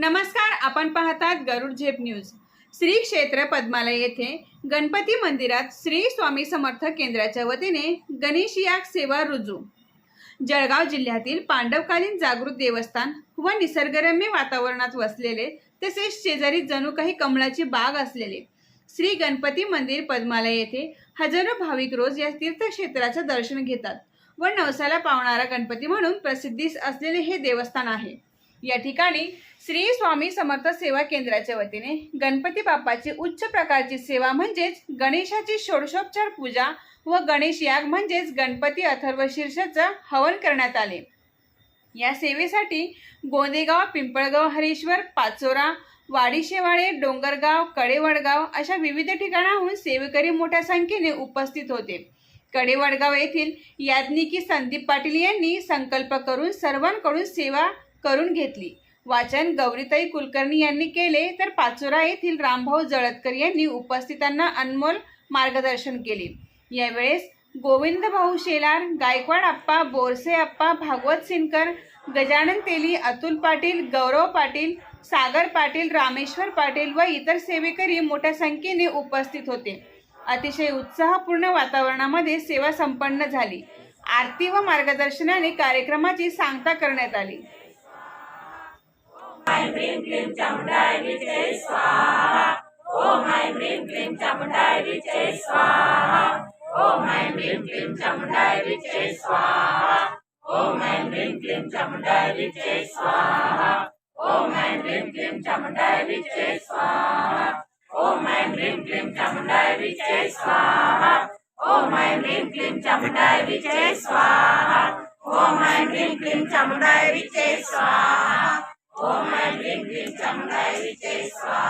नमस्कार, आपण पाहतात गरुड झेप न्यूज। श्री क्षेत्र पद्मालय येथे गणपती मंदिरात श्री स्वामी समर्थ केंद्राच्या वतीने गणेश याग सेवा रुजू। जळगाव जिल्ह्यातील पांडवकालीन जागृत देवस्थान व निसर्गरम्य वातावरणात वसलेले तसेच शेजारी जणू काही कमळाची बाग असलेले श्री गणपती मंदिर पद्मालय येथे हजारो भाविक रोज या तीर्थक्षेत्राचे दर्शन घेतात व नवसाला पावणारा गणपती म्हणून प्रसिद्धीस असलेले हे देवस्थान आहे। या ठिकाणी श्री स्वामी समर्थ सेवा केंद्राच्या वतीने गणपती बाप्पाची उच्च प्रकारची सेवा म्हणजेच गणेशाची षोडशोपचार पूजा व गणेश याग म्हणजेच गणपती अथर्व शीर्षाचं हवन करण्यात आले। या सेवेसाठी गोंदेगाव, पिंपळगाव, हरेश्वर, पाचोरा, वाडीशेवाळे, डोंगरगाव, कडेवडगाव अशा विविध ठिकाणाहून सेवेकरी मोठ्या संख्येने उपस्थित होते। कडेवडगाव येथील याज्ञिकी संदीप पाटील यांनी संकल्प करून सर्वांकडून सेवा करून घेतली। वाचन गौरीताई कुलकर्णी यांनी केले तर पाचोरा येथील रामभाऊ जळतकर यांनी उपस्थितांना अनमोल मार्गदर्शन केले। यावेळेस गोविंद भाऊ शेलार, गायकवाड आप्पा, बोरसे आप्पा, भागवत सिनकर, गजानन तेली, अतुल पाटील, गौरव पाटील, सागर पाटील, रामेश्वर पाटील व इतर सेवेकरी मोठ्या संख्येने उपस्थित होते। अतिशय उत्साहपूर्ण वातावरणामध्ये सेवा संपन्न झाली। आरती व मार्गदर्शनाने कार्यक्रमाची सांगता करण्यात आली। ओम ह्रीं क्लीं चामुण्डाय विचे स्वाहा। ओम ह्रीं क्लीं चामुण्डाय विचे स्वाहा। ओम ह्रीं क्लीं चामुण्डाय विचे स्वाहा। ओम ह्रीं क्लीं चामुण्डाय विचे स्वाहा। ओम ह्रीं क्लीं चामुण्डाय विचे स्वाहा। ओम ह्रीं क्लीं चामुण्डाय विचे स्वाहा। ओम ह्रीं क्लीं चामुण्डाय विचे स्वाहा। ओम ह्रीं क्लीं चामुण्डाय विचे स्वाहा। ओम ह्रीं क्लीं चामुण्डाय विचे स्वाहा।